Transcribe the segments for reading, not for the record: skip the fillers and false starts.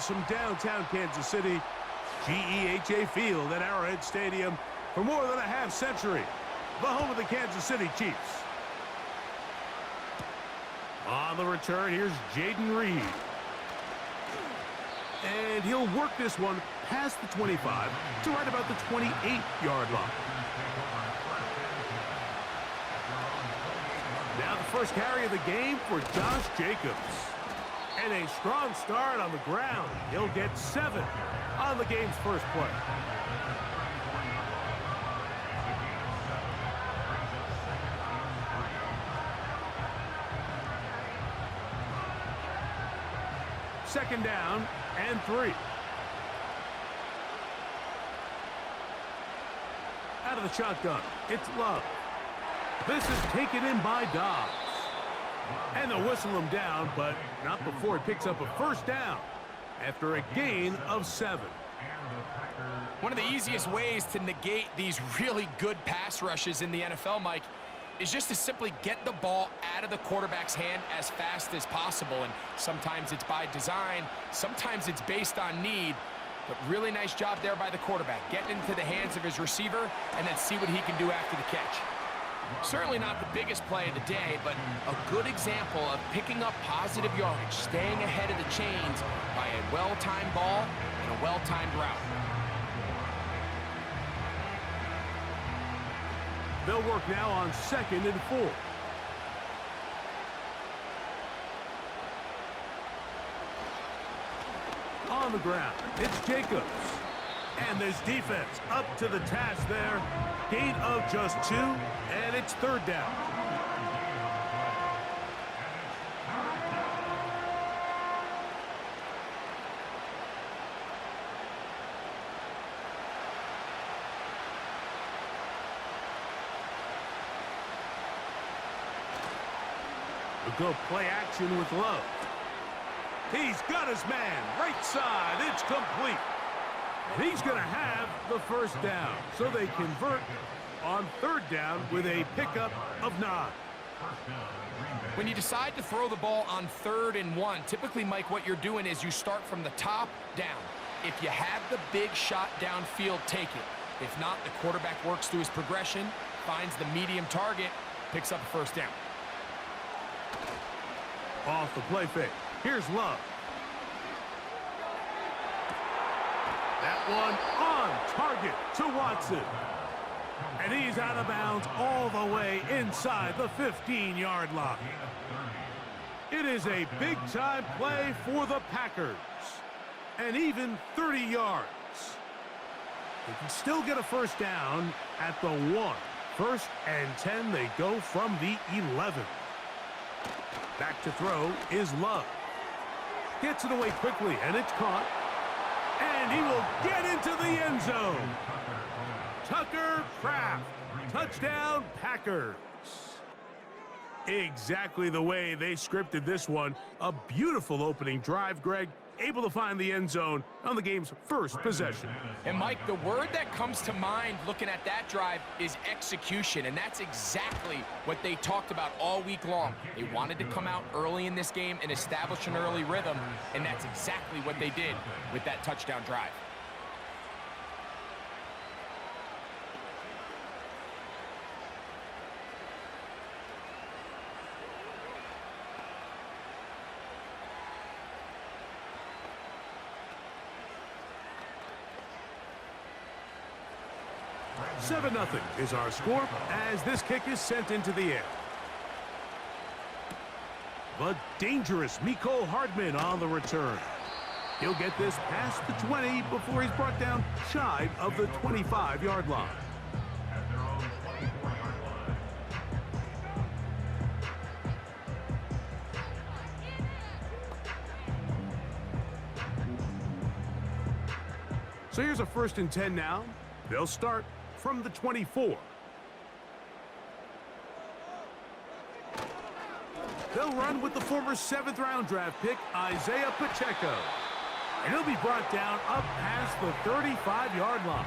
from downtown Kansas City, GEHA Field at Arrowhead Stadium for more than a half century, the home of the Kansas City Chiefs. On the return, here's Jaden Reed. And he'll work this one past the 25 to right about the 28-yard line. Now the first carry of the game for Josh Jacobs. And a strong start on the ground. He'll get 7 on the game's first play. Second down and 3. Out of the shotgun, it's Love. This is taken in by Dobbs. And they'll whistle him down, but not before he picks up a first down after a gain of 7. One of the easiest ways to negate these really good pass rushes in the NFL, Mike, is just to simply get the ball out of the quarterback's hand as fast as possible. And sometimes it's by design, sometimes it's based on need. But really nice job there by the quarterback, getting into the hands of his receiver and then see what he can do after the catch. Certainly not the biggest play of the day, but a good example of picking up positive yardage, staying ahead of the chains by a well-timed ball and a well-timed route. They'll work now on 2nd and 4. On the ground, it's Jacobs. And this defense up to the task there. Gain of just 2, and it's 3rd down. We'll go play action with Love. He's got his man, right side, it's complete. And he's going to have the first down, so they convert on 3rd down with a pickup of 9. When you decide to throw the ball on 3rd and 1, typically, Mike, what you're doing is you start from the top down. If you have the big shot downfield, take it. If not, the quarterback works through his progression, finds the medium target, picks up a first down. Off the play fake. Here's Love. That one on target to Watson. And he's out of bounds all the way inside the 15-yard line. It is a big-time play for the Packers. And even 30 yards. They can still get a first down at the 1. 1st and 10, they go from the 11. Back to throw is Love. Gets it away quickly, and it's caught. And he will get into the end zone. Tucker Kraft. Touchdown, Packers. Exactly the way they scripted this one. A beautiful opening drive, Greg. Able to find the end zone on the game's first possession. And, Mike, the word that comes to mind looking at that drive is execution, and that's exactly what they talked about all week long. They wanted to come out early in this game and establish an early rhythm, and that's exactly what they did with that touchdown drive. Seven 0 is our score as this kick is sent into the air. The dangerous Mecole Hardman on the return. He'll get this past the 20 before he's brought down shy of the 25-yard line. So here's a 1st and 10 now. They'll start from the 24. They'll run with the former 7th-round draft pick, Isaiah Pacheco. And he'll be brought down up past the 35-yard line.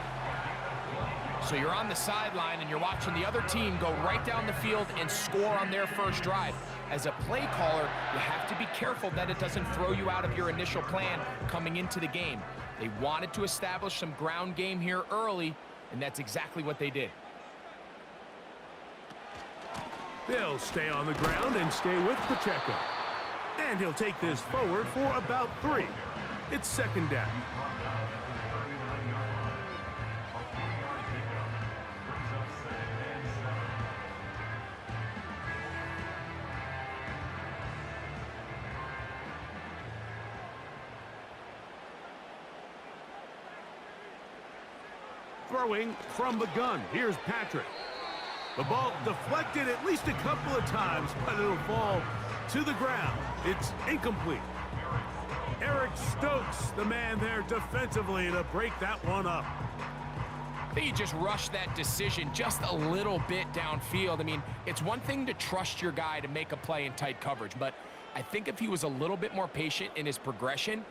So you're on the sideline and you're watching the other team go right down the field and score on their first drive. As a play caller, you have to be careful that it doesn't throw you out of your initial plan coming into the game. They wanted to establish some ground game here early, and that's exactly what they did. They'll stay on the ground and stay with Pacheco. And he'll take this forward for about 3. It's second down. Throwing from the gun. Here's Patrick. The ball deflected at least a couple of times, but it'll fall to the ground. It's incomplete. Eric Stokes, the man there defensively to break that one up. I think he just rushed that decision just a little bit downfield. I mean, it's one thing to trust your guy to make a play in tight coverage, but I think if he was a little bit more patient in his progression,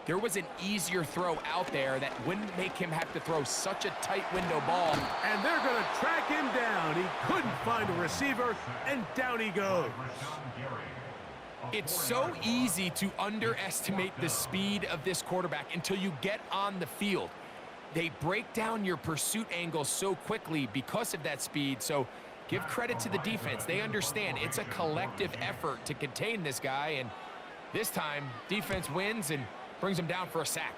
there was an easier throw out there that wouldn't make him have to throw such a tight window ball. And they're going to track him down. He couldn't find a receiver, and down he goes. It's so easy to underestimate the speed of this quarterback until you get on the field. They break down your pursuit angle so quickly because of that speed, so give credit to the defense. They understand it's a collective effort to contain this guy, and this time, defense wins and brings him down for a sack.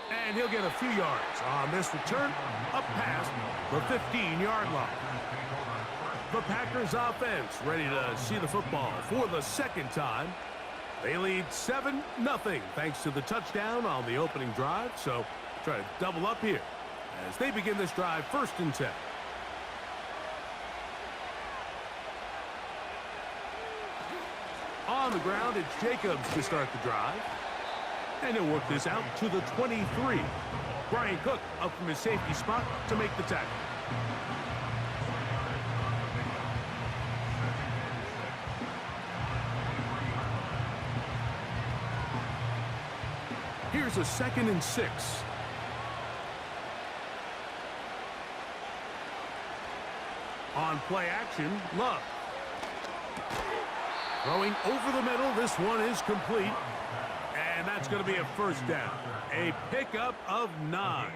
And he'll get a few yards on this return, up past the 15-yard line. The Packers offense ready to see the football for the second time. They lead 7-0 thanks to the touchdown on the opening drive, so try to double up here as they begin this drive 1st and 10. On the ground, it's Jacobs to start the drive. And he'll work this out to the 23. Brian Cook up from his safety spot to make the tackle. Here's a 2nd and 6. On play action, Love. Throwing over the middle, this one is complete. And that's going to be a 1st down. A pickup of 9.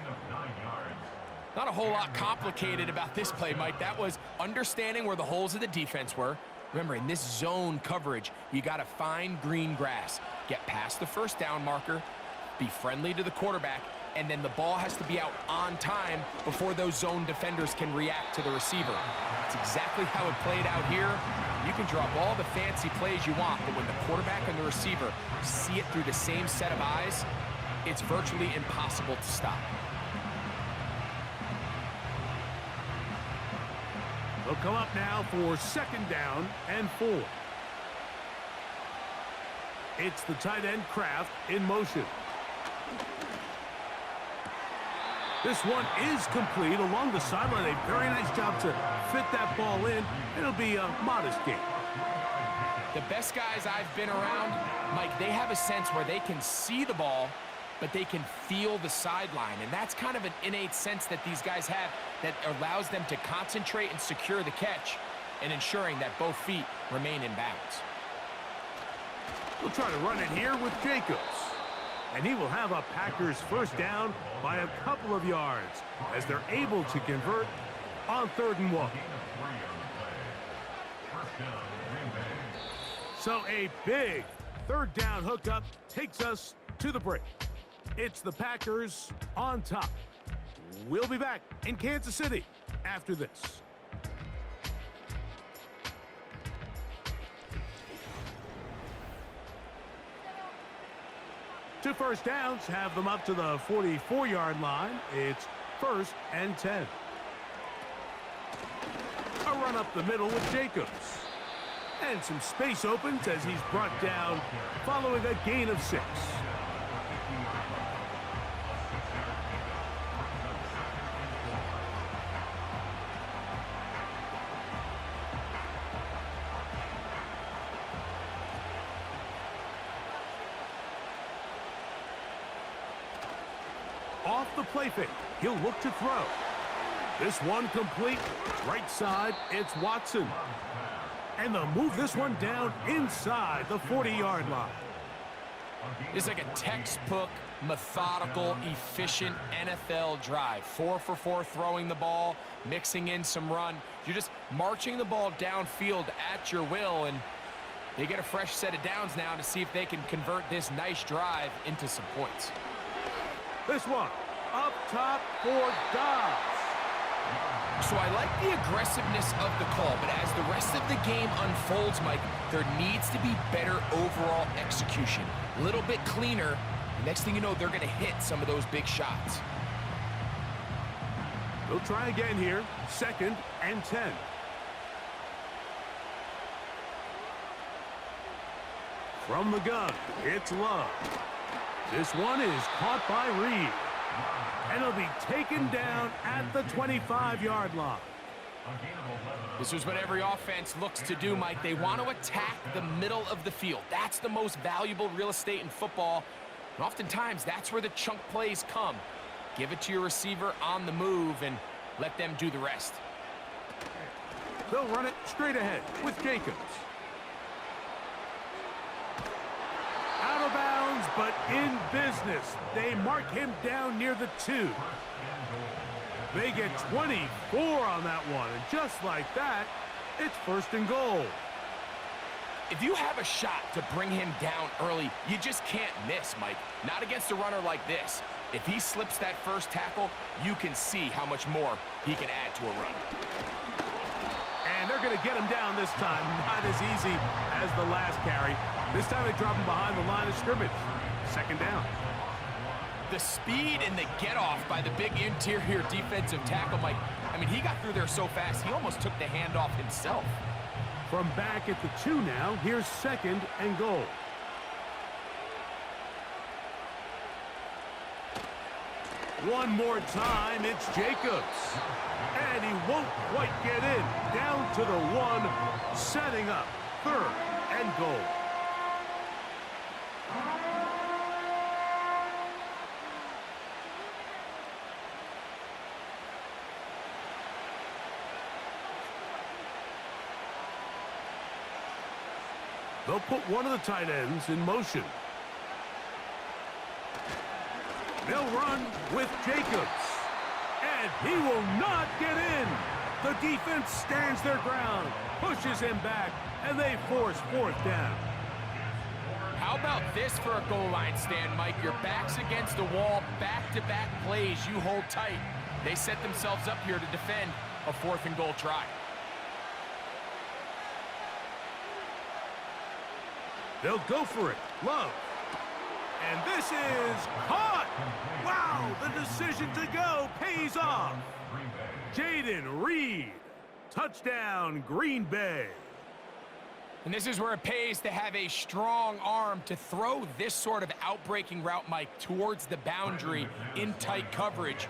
Not a whole lot complicated about this play, Mike. That was understanding where the holes of the defense were. Remember, in this zone coverage, you got to find green grass. Get past the 1st down marker, be friendly to the quarterback, and then the ball has to be out on time before those zone defenders can react to the receiver. That's exactly how it played out here. You can draw up all the fancy plays you want, but when the quarterback and the receiver see it through the same set of eyes, it's virtually impossible to stop. They'll come up now for 2nd down and 4. It's the tight end Kraft in motion. This one is complete along the sideline. A very nice job to fit that ball in. It'll be a modest gain. The best guys I've been around, Mike, they have a sense where they can see the ball, but they can feel the sideline. And that's kind of an innate sense that these guys have that allows them to concentrate and secure the catch and ensuring that both feet remain in bounds. We'll try to run it here with Jacobs. And he will have a Packers 1st down by a couple of yards as they're able to convert on 3rd and 1. So a big 3rd down hookup takes us to the break. It's the Packers on top. We'll be back in Kansas City after this. 2 first downs have them up to the 44-yard line. It's 1st and 10. A run up the middle with Jacobs. And some space opens as he's brought down following a gain of 6. off the play fake. He'll look to throw. This one complete. Right side, it's Watson. And they'll move this one down inside the 40-yard line. It's like a textbook, methodical, efficient NFL drive. 4 for 4 throwing the ball, mixing in some run. You're just marching the ball downfield at your will, and they get a fresh set of downs now to see if they can convert this nice drive into some points. This one, up top for Dobbs. So I like the aggressiveness of the call, but as the rest of the game unfolds, Mike, there needs to be better overall execution. A little bit cleaner. The next thing you know, they're going to hit some of those big shots. They'll try again here. 2nd and 10. From the gun, it's Love. This one is caught by Reed. And he'll be taken down at the 25-yard line. This is what every offense looks to do, Mike. They want to attack the middle of the field. That's the most valuable real estate in football. And oftentimes, that's where the chunk plays come. Give it to your receiver on the move and let them do the rest. They'll run it straight ahead with Jacobs. Out of bounds, but in business. They mark him down near the 2. They get 24 on that one, and just like that, it's 1st and goal. If you have a shot to bring him down early, you just can't miss, Mike. Not against a runner like this. If he slips that first tackle, you can see how much more he can add to a run. And they're going to get him down this time. Not as easy as the last carry. This time they drop him behind the line of scrimmage. 2nd down. The speed and the get-off by the big interior defensive tackle, Mike. I mean, he got through there so fast, he almost took the handoff himself. From back at the 2 now, here's 2nd and goal. One more time, it's Jacobs. And he won't quite get in. Down to the 1, setting up 3rd and goal. They'll put one of the tight ends in motion. They'll run with Jacobs. And he will not get in. The defense stands their ground, pushes him back, and they force 4th down. How about this for a goal line stand, Mike? Your back's against the wall, back-to-back plays, you hold tight. They set themselves up here to defend a 4th and goal try. They'll go for it. Love. And this is caught. Wow, the decision to go pays off. Jaden Reed. Touchdown, Green Bay. And this is where it pays to have a strong arm to throw this sort of outbreaking route, Mike, towards the boundary in tight coverage.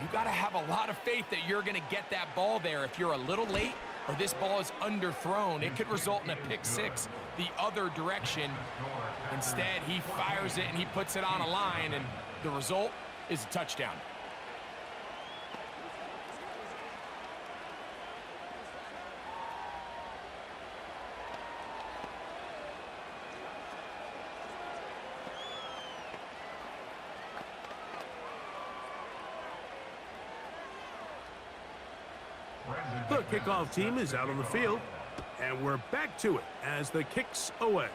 You got to have a lot of faith that you're going to get that ball there. If you're a little late or this ball is underthrown, it could result in a pick 6 the other direction. Instead, he fires it and he puts it on a line, and the result is a touchdown. The kickoff team is out on the field, and we're back to it as the kick's away.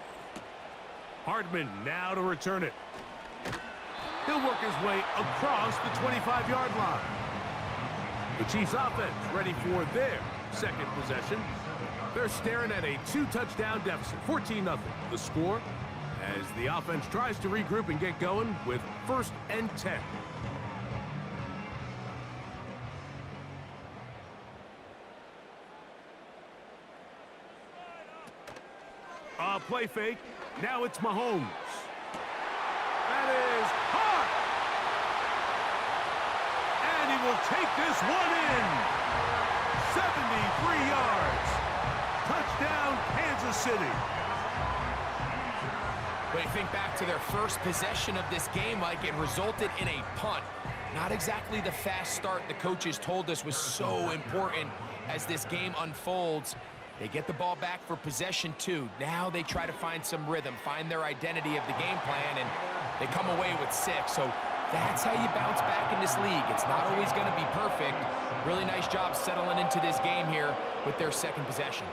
Hardman now to return it. He'll work his way across the 25-yard line. The Chiefs offense ready for their 2nd possession. They're staring at a 2-touchdown deficit, 14-0. The score as the offense tries to regroup and get going with 1st and 10. Play fake. Now it's Mahomes. That is caught. And he will take this one in. 73 yards. Touchdown, Kansas City. When you think back to their first possession of this game, Mike, it resulted in a punt. Not exactly the fast start the coaches told us was so important as this game unfolds. They get the ball back for possession 2. Now they try to find some rhythm, find their identity of the game plan, and they come away with 6. So that's how you bounce back in this league. It's not always going to be perfect. Really nice job settling into this game here with their second possession.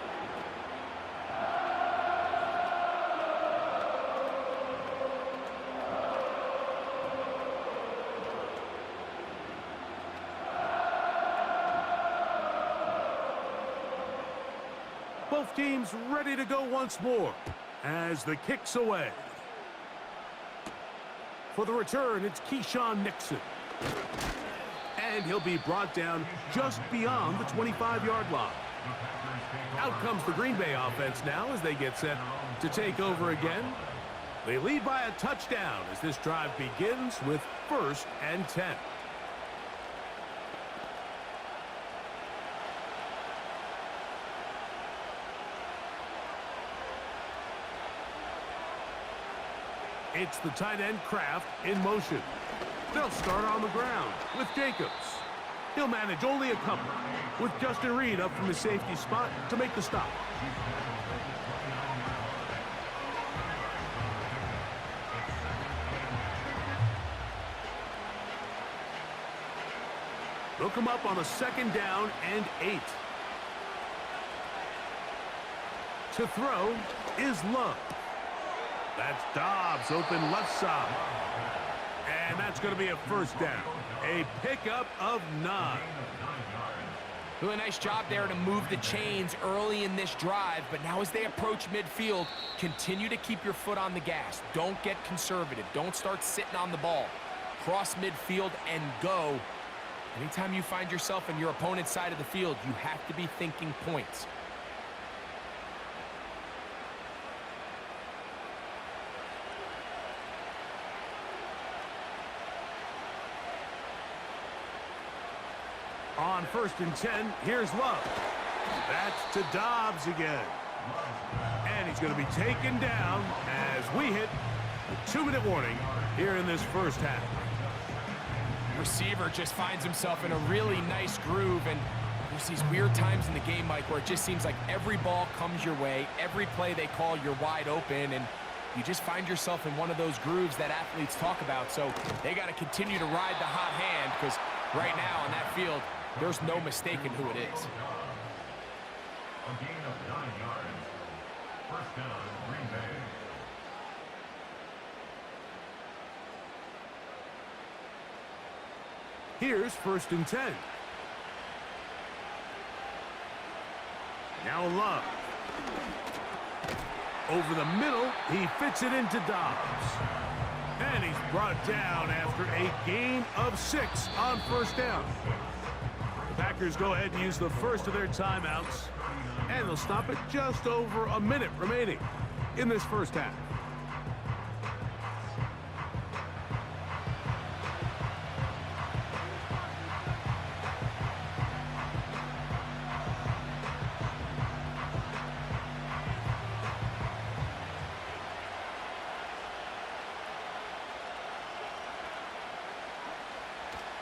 Both teams ready to go once more as the kick's away. For the return, it's Keyshawn Nixon. And he'll be brought down just beyond the 25-yard line. Out comes the Green Bay offense now as they get set to take over again. They lead by a touchdown as this drive begins with 1st and 10. It's the tight end Kraft in motion. They'll start on the ground with Jacobs. He'll manage only a couple with Justin Reed up from the safety spot to make the stop. They'll come up on a 2nd down and 8. To throw is Love. That's Dobbs open left side. And that's going to be a 1st down. A pickup of 9. Really nice job there to move the chains early in this drive, but now as they approach midfield, continue to keep your foot on the gas. Don't get conservative. Don't start sitting on the ball. Cross midfield and go. Anytime you find yourself in your opponent's side of the field, you have to be thinking points. On 1st and 10, here's Love. That's to Dobbs again. And he's going to be taken down as we hit the 2-minute warning here in this first half. Receiver just finds himself in a really nice groove, and there's these weird times in the game, Mike, where it just seems like every ball comes your way, every play they call, you're wide open, and you just find yourself in one of those grooves that athletes talk about. So they got to continue to ride the hot hand, because right now on that field, there's no mistaking who it is. A gain of 9 yards. 1st down, Green Bay. Here's 1st and 10. Now Love. Over the middle, he fits it into Dobbs. And he's brought down after a gain of 6 on 1st down. The Packers go ahead and use the first of their timeouts, and they'll stop it just over a minute remaining in this first half.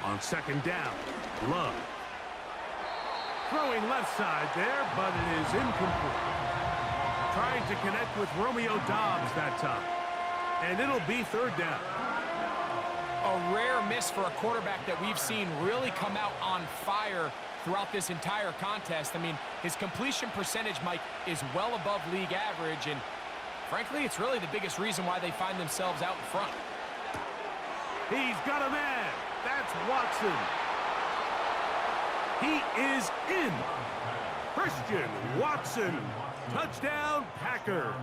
On 2nd down, Love. Throwing left side there, but it is incomplete. Trying to connect with Romeo Dobbs that time. And it'll be 3rd down. A rare miss for a quarterback that we've seen really come out on fire throughout this entire contest. I mean, his completion percentage, Mike, is well above league average, and frankly, it's really the biggest reason why they find themselves out in front. He's got a man. That's Watson. He is in. Christian Watson. Touchdown, Packers.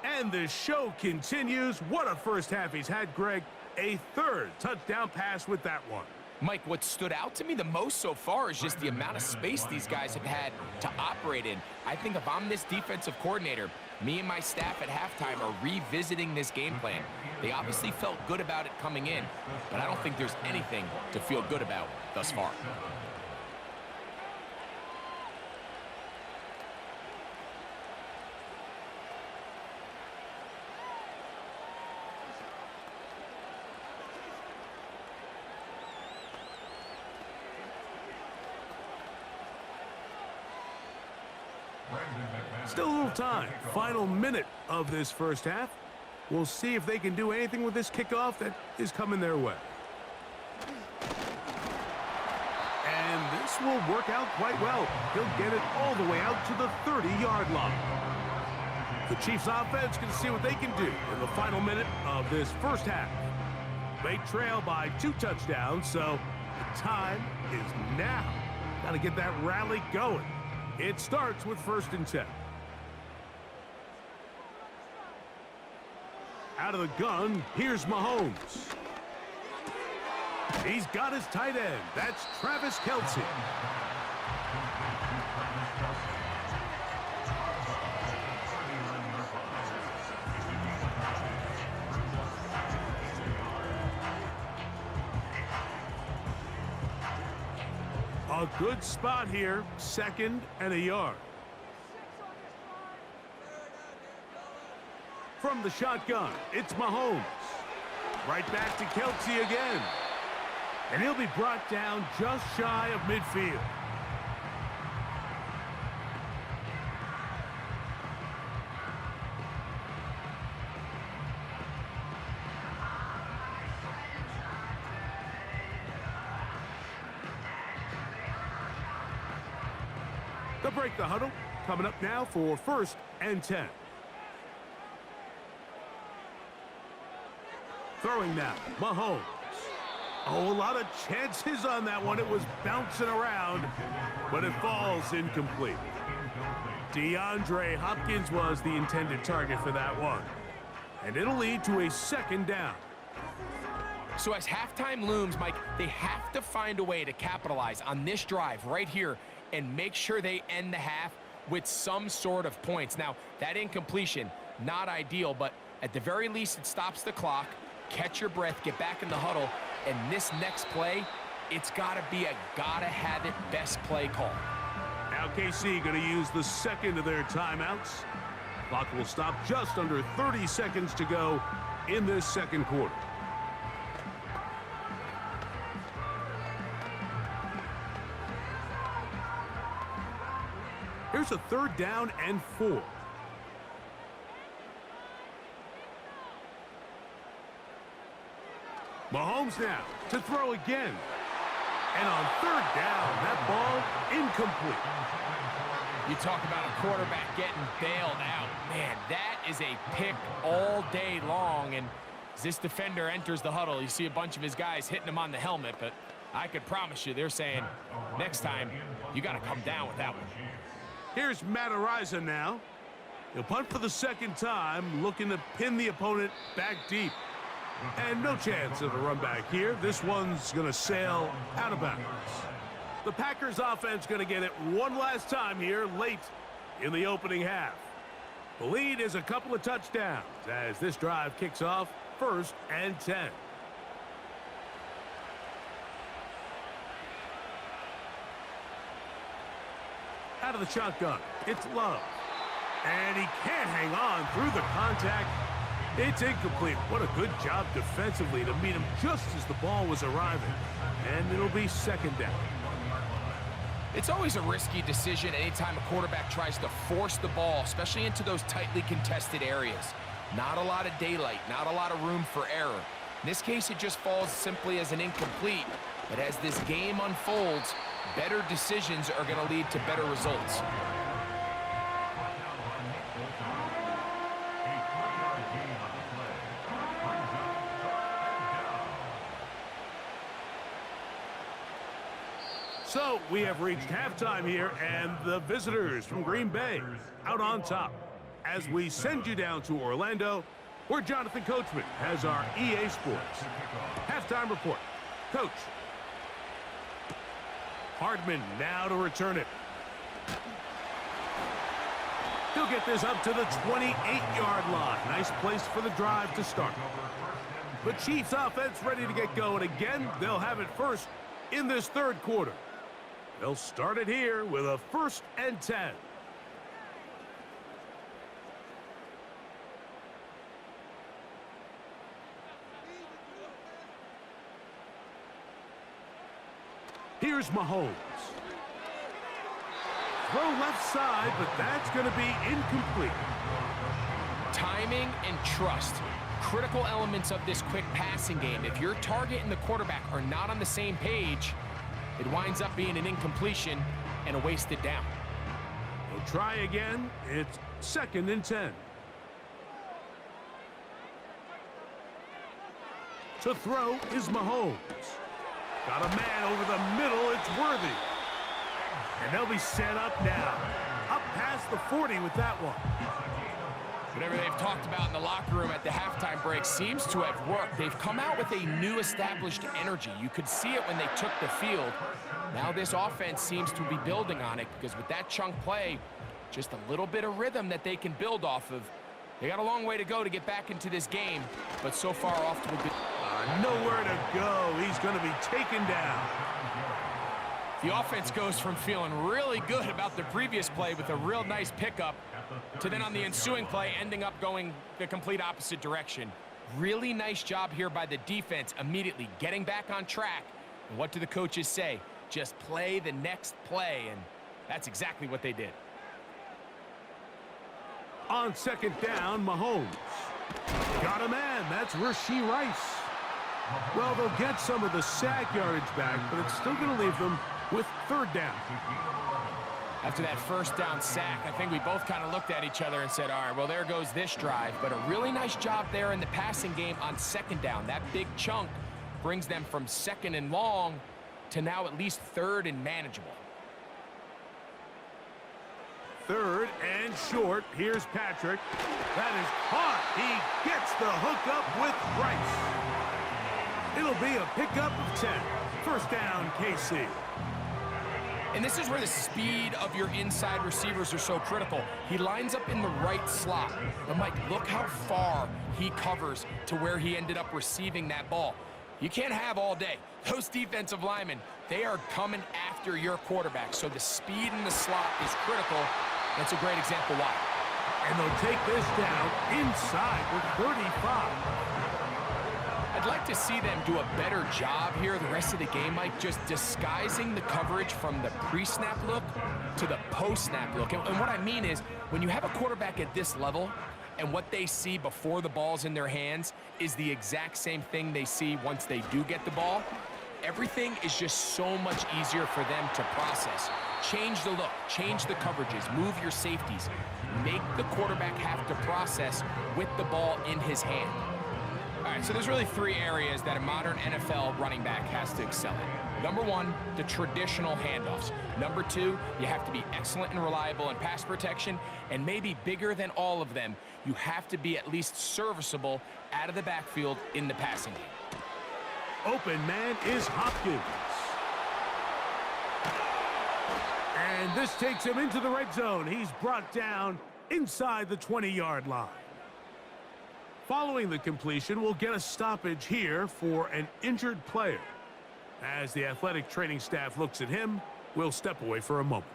And the show continues. What a first half he's had, Greg. A 3rd touchdown pass with that one. Mike, what stood out to me the most so far is just the amount of space these guys have had to operate in. I think if I'm this defensive coordinator, me and my staff at halftime are revisiting this game plan. They obviously felt good about it coming in, but I don't think there's anything to feel good about thus far. Still a little time. Final minute of this first half. We'll see if they can do anything with this kickoff that is coming their way. And this will work out quite well. He'll get it all the way out to the 30-yard line. The Chiefs offense can see what they can do in the final minute of this first half. They trail by 2 touchdowns, so the time is now. Got to get that rally going. It starts with 1st and 10. Out of the gun, here's Mahomes. He's got his tight end. That's Travis Kelce. A good spot here, 2nd and a yard. From the shotgun, it's Mahomes. Right back to Kelce again. And he'll be brought down just shy of midfield. They'll break the huddle. Coming up now for 1st and 10. Throwing now, Mahomes. Oh, a lot of chances on that one. It was bouncing around, but it falls incomplete. DeAndre Hopkins was the intended target for that one. And it'll lead to a 2nd down. So as halftime looms, Mike, they have to find a way to capitalize on this drive right here and make sure they end the half with some sort of points. Now, that incompletion, not ideal, but at the very least, it stops the clock. Catch your breath, get back in the huddle, and this next play, it's got to be a gotta-have-it best play call. Now KC going to use the 2nd of their timeouts. Clock will stop just under 30 seconds to go in this 2nd quarter. Here's a 3rd down and 4. Mahomes now to throw again. And on 3rd down, that ball incomplete. You talk about a quarterback getting bailed out. Man, that is a pick all day long. And as this defender enters the huddle, you see a bunch of his guys hitting him on the helmet. But I could promise you, they're saying, next time, you got to come down with that one. Here's Matt Ariza now. He'll punt for the 2nd time, looking to pin the opponent back deep. And no chance of a run back here. This one's going to sail out of bounds. The Packers offense going to get it one last time here late in the opening half. The lead is a couple of touchdowns as this drive kicks off 1st and 10. Out of the shotgun, it's Love. And he can't hang on through the contact. It's incomplete. What a good job defensively to meet him just as the ball was arriving. And it'll be 2nd down. It's always a risky decision anytime a quarterback tries to force the ball, especially into those tightly contested areas. Not a lot of daylight, not a lot of room for error. In this case, it just falls simply as an incomplete. But as this game unfolds, better decisions are going to lead to better results. So we have reached halftime here, and the visitors from Green Bay out on top. As we send you down to Orlando, where Jonathan Coachman has our EA Sports halftime report. Coach. Hardman now to return it. He'll get this up to the 28-yard line. Nice place for the drive to start. The Chiefs offense ready to get going again. They'll have it first in this 3rd quarter. They'll start it here with a 1st and 10. Here's Mahomes. throw left side, but that's going to be incomplete. Timing and trust, critical elements of this quick passing game. If your target and the quarterback are not on the same page, it winds up being an incompletion and a wasted down. We'll try again. It's 2nd and 10. To throw is Mahomes. Got a man over the middle. It's Worthy. And they'll be set up now. Up past the 40 with that one. Whatever they've talked about in the locker room at the halftime break seems to have worked. They've come out with a new established energy. You could see it when they took the field. Now this offense seems to be building on it because with that chunk play, just a little bit of rhythm that they can build off of. They got a long way to go to get back into this game, but so far off to a good... Nowhere to go. He's going to be taken down. The offense goes from feeling really good about the previous play with a real nice pickup to then on the ensuing play ending up going the complete opposite direction. Really nice job here by the defense immediately getting back on track. And what do the coaches say? Just play the next play, and that's exactly what they did. On 2nd down, Mahomes. Got a man. That's Rashee Rice. Well, they'll get some of the sack yardage back, but it's still going to leave them with 3rd down. After that 1st down sack, I think we both kind of looked at each other and said, all right, well, there goes this drive. But a really nice job there in the passing game on 2nd down. That big chunk brings them from 2nd and long to now at least 3rd and manageable. 3rd and short. Here's Patrick. That is caught. He gets the hook up with Rice. It'll be a pickup of 10. 1st down, KC. And this is where the speed of your inside receivers are so critical. He lines up in the right slot. But Mike, look how far he covers to where he ended up receiving that ball. You can't have all day. Those defensive linemen, they are coming after your quarterback. So the speed in the slot is critical. That's a great example why. And they'll take this down inside the 35. I'd like to see them do a better job here the rest of the game, Mike, just disguising the coverage from the pre-snap look to the post-snap look. And what I mean is, when you have a quarterback at this level, and what they see before the ball's in their hands is the exact same thing they see once they do get the ball, everything is just so much easier for them to process. Change the look, change the coverages, move your safeties. Make the quarterback have to process with the ball in his hand. All right, so there's really 3 areas that a modern NFL running back has to excel in. Number 1, the traditional handoffs. Number 2, you have to be excellent and reliable in pass protection. And maybe bigger than all of them, you have to be at least serviceable out of the backfield in the passing game. Open man is Hopkins. And this takes him into the red zone. He's brought down inside the 20-yard line. Following the completion, we'll get a stoppage here for an injured player. As the athletic training staff looks at him, we'll step away for a moment.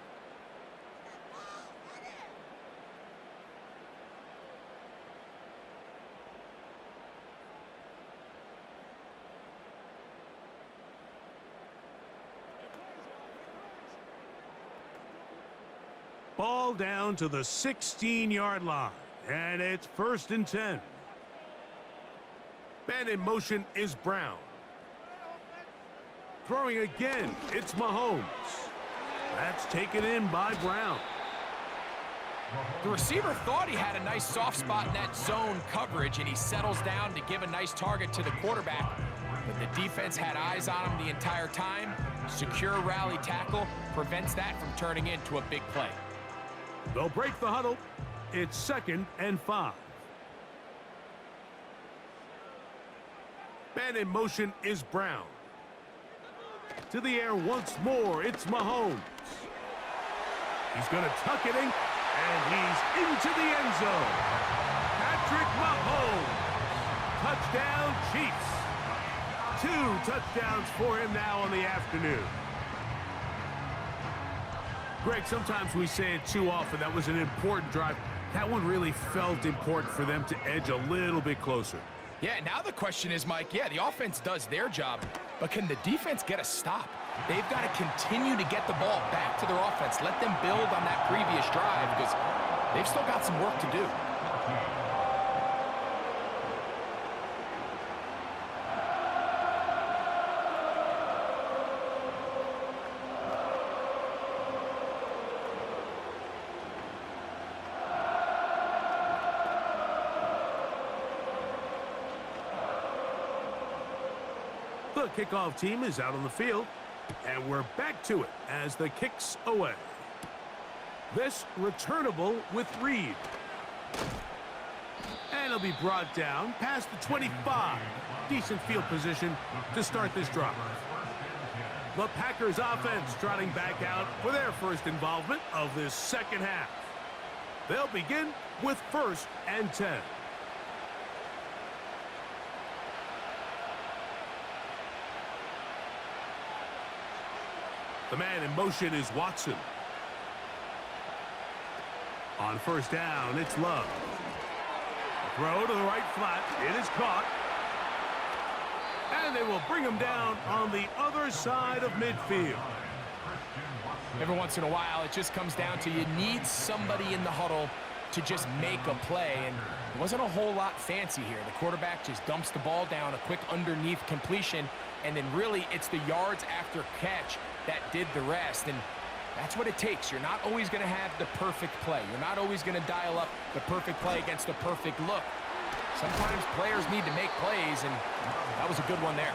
Ball down to the 16-yard line, and it's 1st and 10. Man in motion is Brown. Throwing again, it's Mahomes. That's taken in by Brown. The receiver thought he had a nice soft spot in that zone coverage, and he settles down to give a nice target to the quarterback. But the defense had eyes on him the entire time. Secure rally tackle prevents that from turning into a big play. They'll break the huddle. It's 2nd and 5. Man in motion is Brown. To the air once more, it's Mahomes. He's going to tuck it in, and he's into the end zone. Patrick Mahomes. Touchdown, Chiefs. 2 touchdowns for him now on the afternoon. Greg, sometimes we say it too often. That was an important drive. That one really felt important for them to edge a little bit closer. Yeah, now the question is, Mike, yeah, the offense does their job, but can the defense get a stop? They've got to continue to get the ball back to their offense. Let them build on that previous drive because they've still got some work to do. The kickoff team is out on the field, and we're back to it as the kick's away. This returnable with Reed. And it'll be brought down past the 25. Decent field position to start this drive. The Packers offense trotting back out for their first involvement of this second half. They'll begin with 1st and 10. The man in motion is Watson. On 1st down, it's Love. Throw to the right flat. It is caught. And they will bring him down on the other side of midfield. Every once in a while, it just comes down to you need somebody in the huddle to just make a play. And it wasn't a whole lot fancy here. The quarterback just dumps the ball down, a quick underneath completion, and then really it's the yards after catch that did the rest. And that's what it takes. You're not always going to have the perfect play. You're not always going to dial up the perfect play against the perfect look. Sometimes players need to make plays, and that was a good one there.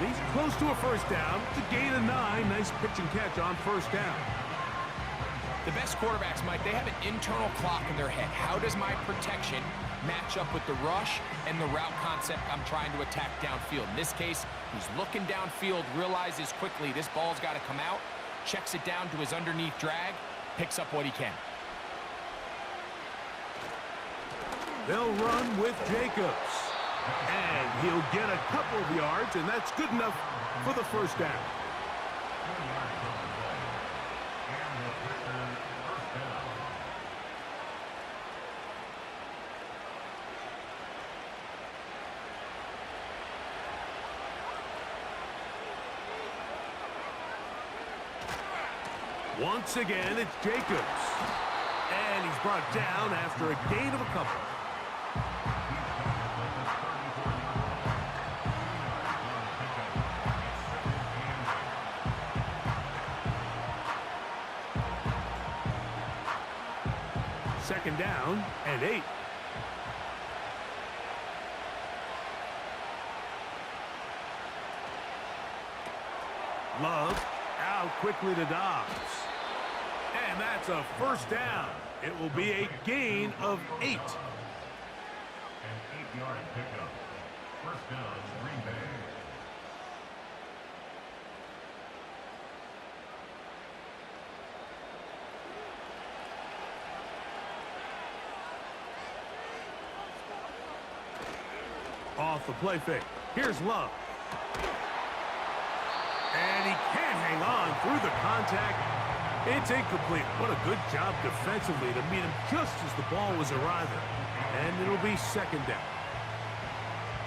He's close to a 1st down. It's a gain of 9. Nice pitch and catch on 1st down. The best quarterbacks, Mike, they have an internal clock in their head. How does my protection match up with the rush and the route concept I'm trying to attack downfield? In this case, he's looking downfield, realizes quickly this ball's got to come out, checks it down to his underneath drag, picks up what he can. They'll run with Jacobs. And he'll get a couple of yards, and that's good enough for the 1st down. Once again, it's Jacobs. And he's brought down after a gain of a couple. Second down and 8. Love out quickly to Dobbs. And that's a 1st down. It will be a gain of 8. An 8-yard pickup. 1st down, Green Bay. Off the play fake. Here's Love. And he can't hang on through the contact. It's incomplete. What a good job defensively to meet him just as the ball was arriving. And it'll be 2nd down.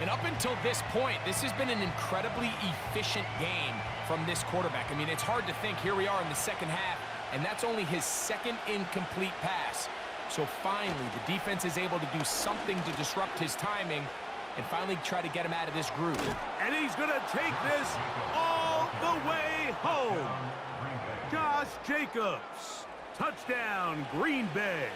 And up until this point, this has been an incredibly efficient game from this quarterback. I mean, it's hard to think here we are in the 2nd half, and that's only his 2nd incomplete pass. So finally, the defense is able to do something to disrupt his timing and finally try to get him out of this groove. And he's going to take this all the way home. Josh Jacobs. Touchdown, Green Bay.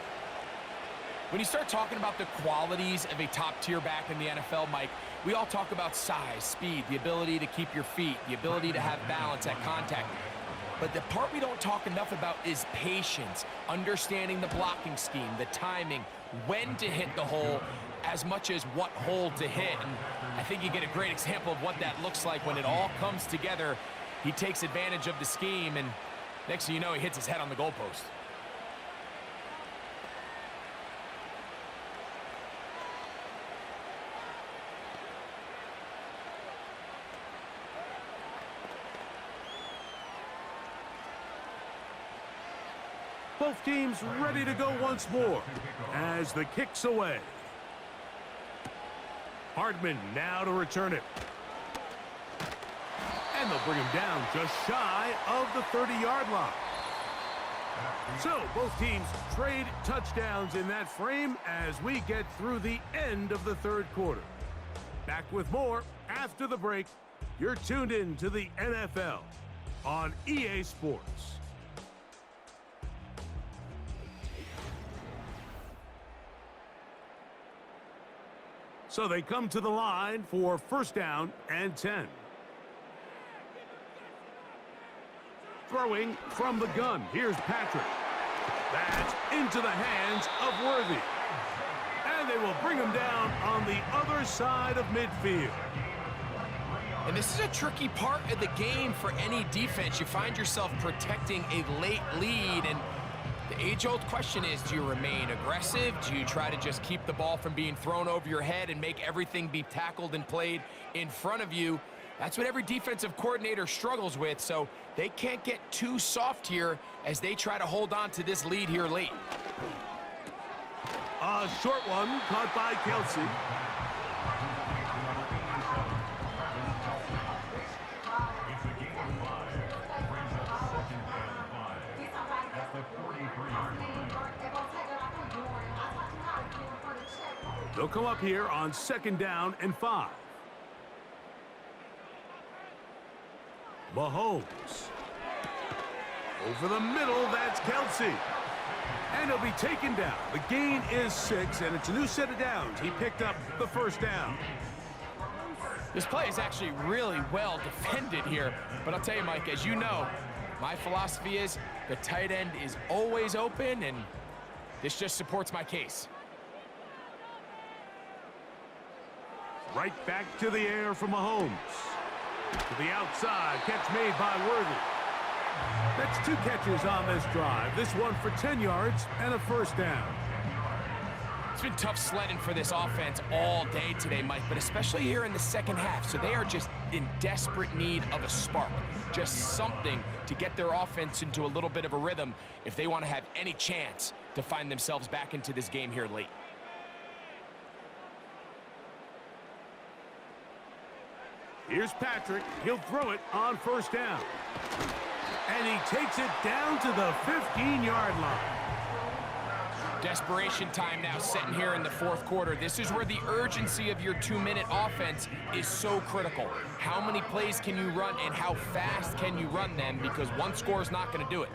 When you start talking about the qualities of a top-tier back in the NFL, Mike, we all talk about size, speed, the ability to keep your feet, the ability to have balance at contact. But the part we don't talk enough about is patience, understanding the blocking scheme, the timing, when to hit the hole, as much as what hole to hit. And I think you get a great example of what that looks like when it all comes together. He takes advantage of the scheme, and next thing you know, he hits his head on the goalpost. Both teams ready to go once more as the kick's away. Hardman now to return it. And they'll bring him down just shy of the 30-yard line. So both teams trade touchdowns in that frame as we get through the end of the third quarter. Back with more after the break. You're tuned in to the NFL on EA Sports. So they come to the line for first down and 10. Throwing from the gun. Here's Patrick. That's into the hands of Worthy. And they will bring him down on the other side of midfield. And this is a tricky part of the game for any defense. You find yourself protecting a late lead, and the age-old question is, do you remain aggressive? Do you try to just keep the ball from being thrown over your head and make everything be tackled and played in front of you? That's what every defensive coordinator struggles with, so they can't get too soft here as they try to hold on to this lead here late. A short one caught by Kelsey. It's a gain of 5. Brings up second down and 5. At the 43-yard line. They'll come up here on second down and 5. Mahomes. Over the middle, that's Kelsey. And he'll be taken down. The gain is 6, and it's a new set of downs. He picked up the first down. This play is actually really well defended here. But I'll tell you, Mike, as you know, my philosophy is the tight end is always open, and this just supports my case. Right back to the air for Mahomes. To the outside, catch made by Worthy. That's 2 catches on this drive. This one for 10 yards and a first down. It's been tough sledding for this offense all day today, Mike, but especially here in the second half. So they are just in desperate need of a spark, just something to get their offense into a little bit of a rhythm if they want to have any chance to find themselves back into this game here late. Here's Patrick. He'll throw it on first down. And he takes it down to the 15-yard line. Desperation time now setting here in the fourth quarter. This is where the urgency of your 2-minute offense is so critical. How many plays can you run and how fast can you run them? Because one score is not going to do it.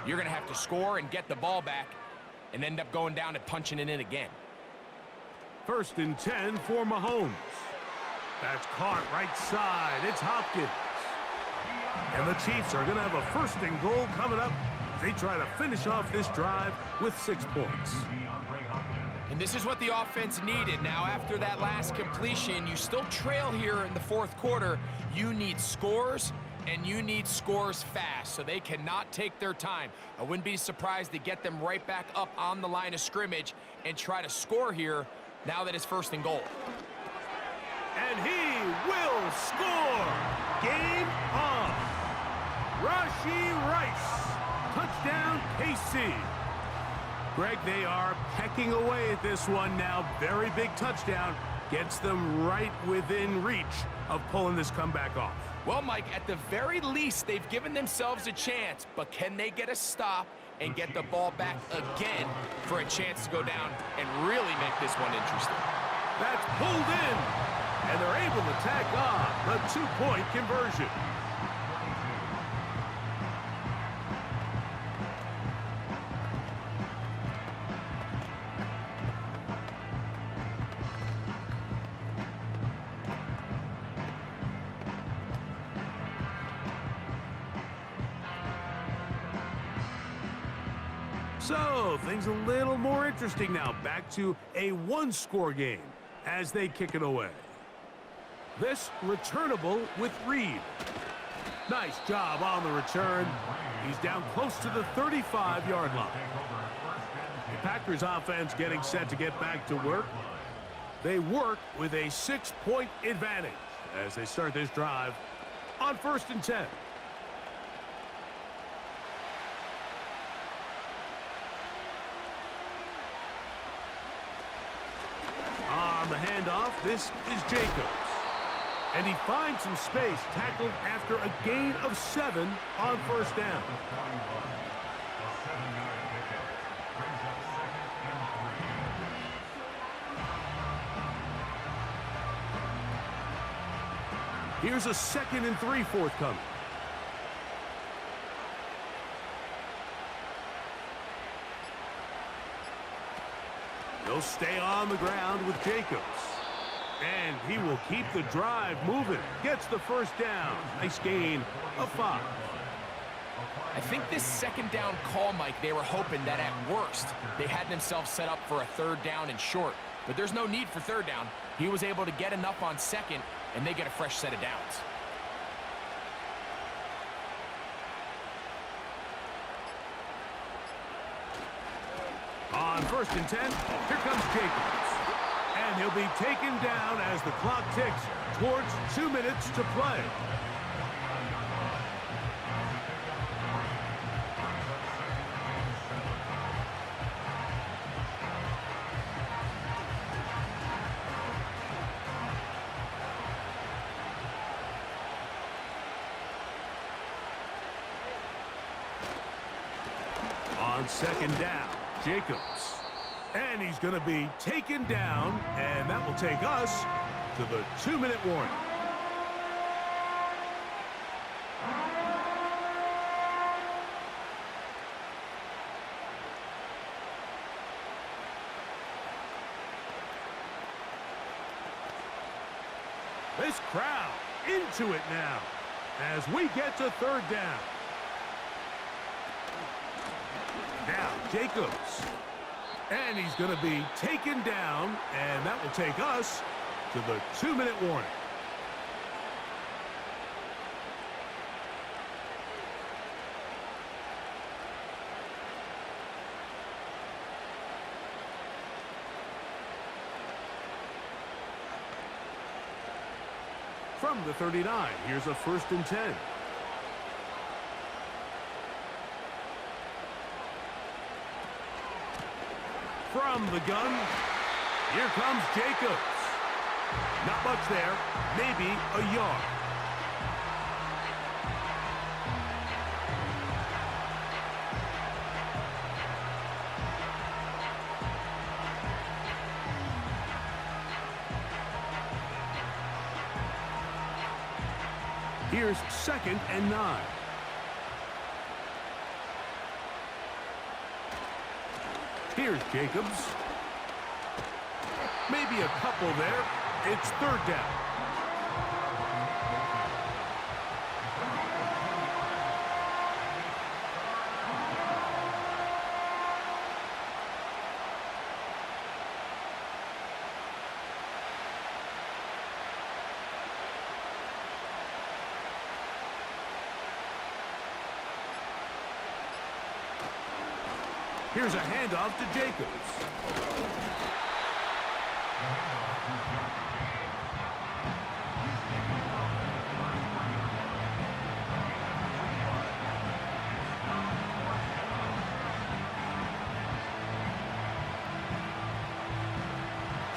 You're going to have to score and get the ball back and end up going down and punching it in again. First and 10 for Mahomes. That's caught right side. It's Hopkins. And the Chiefs are going to have a first and goal coming up. They try to finish off this drive with 6 points. And this is what the offense needed. Now, after that last completion, you still trail here in the fourth quarter. You need scores, and you need scores fast, so they cannot take their time. I wouldn't be surprised to get them right back up on the line of scrimmage and try to score here now that it's first and goal. And he will score. Game on. Rashee Rice. Touchdown, KC. Greg, they are pecking away at this one now. Very big touchdown. Gets them right within reach of pulling this comeback off. Well, Mike, at the very least, they've given themselves a chance, but can they get a stop and get the ball back again for a chance to go down and really make this one interesting? That's pulled in, and they're able to tack on the 2-point conversion. So, things a little more interesting now. Back to a 1-score game as they kick it away. This returnable with Reed. Nice job on the return. He's down close to the 35-yard line. The Packers offense getting set to get back to work. They work with a 6-point advantage as they start this drive on first and 10. On the handoff, This is Jacobs. And he finds some space, tackled after a gain of 7 on first down. Here's a 2nd and 3 forthcoming. He'll stay on the ground with Jacobs. And he will keep the drive moving. Gets the first down. Nice gain of 5. I think this 2nd down call, Mike, they were hoping that at worst they had themselves set up for a 3rd down and short. But there's no need for 3rd down. He was able to get enough on 2nd, and they get a fresh set of downs. On 1st and 10, here comes Jacobs. And he'll be taken down as the clock ticks towards 2 minutes to play. On 2nd down, Jacobs. And he's going to be taken down, and that will take us to the 2-minute warning. This crowd into it now as we get to 3rd down. Now, Jacobs. And he's going to be taken down, and that will take us to the 2-minute warning. From the 39, here's a 1st and 10. From the gun, here comes Jacobs. Not much there, maybe a yard. Here's 2nd and 9. Here's Jacobs. Maybe a couple there. It's 3rd down. Here's a handoff to Jacobs.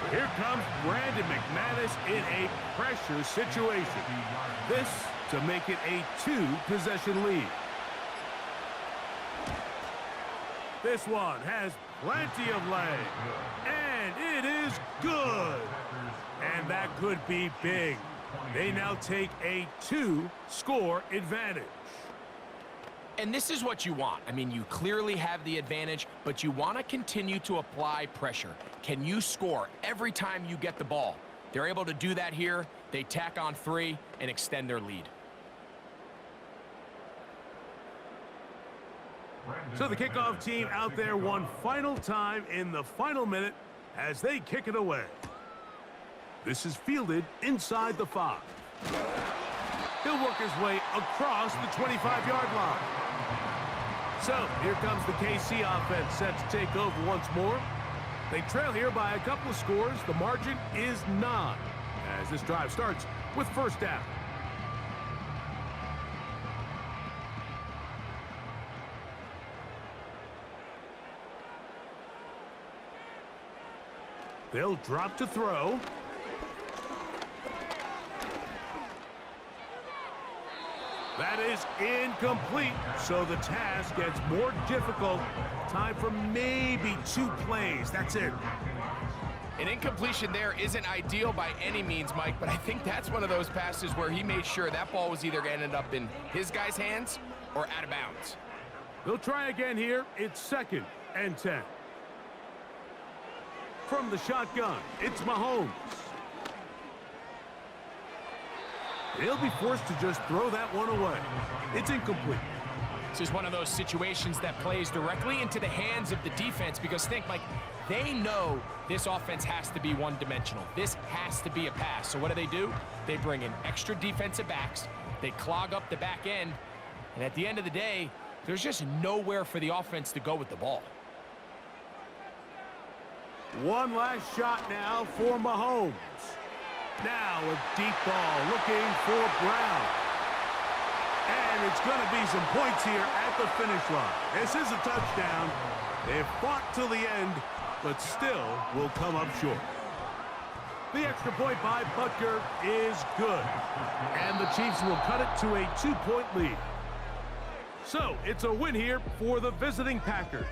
So here comes Brandon McManus in a pressure situation. This to make it a 2-possession lead. This one has plenty of leg, and it is good. And that could be big. They now take a 2-score advantage. And this is what you want. I mean, you clearly have the advantage, but you want to continue to apply pressure. Can you score every time you get the ball? They're able to do that here. They tack on 3 and extend their lead. So the kickoff team out there one final time in the final minute as they kick it away. This is fielded inside the 5. He'll work his way across the 25-yard line. So here comes the KC offense set to take over once more. They trail here by a couple of scores. The margin is 9 as this drive starts with 1st down. They'll drop to throw. That is incomplete, so the task gets more difficult. Time for maybe 2 plays. That's it. An incompletion there isn't ideal by any means, Mike, but I think that's one of those passes where he made sure that ball was either going to end up in his guy's hands or out of bounds. They'll try again here. It's 2nd and 10. From the shotgun, it's Mahomes. He'll be forced to just throw that one away. It's incomplete. This is one of those situations that plays directly into the hands of the defense because think, Mike, they know this offense has to be one-dimensional. This has to be a pass. So what do? They bring in extra defensive backs. They clog up the back end. And at the end of the day, there's just nowhere for the offense to go with the ball. One last shot now for Mahomes. Now a deep ball looking for Brown. And it's going to be some points here at the finish line. This is a touchdown. They've fought till the end, but still will come up short. The extra point by Butker is good. And the Chiefs will cut it to a 2-point lead. So it's a win here for the visiting Packers.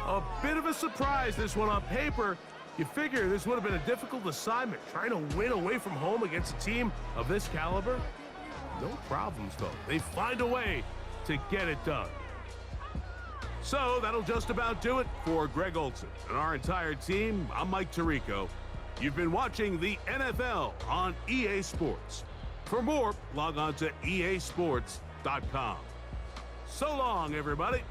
A bit of a surprise, this one on paper. You figure this would have been a difficult assignment, trying to win away from home against a team of this caliber. No problems, though. They find a way to get it done. So that'll just about do it for Greg Olsen and our entire team. I'm Mike Tirico. You've been watching the NFL on EA Sports. For more, log on to easports.com. So long, everybody.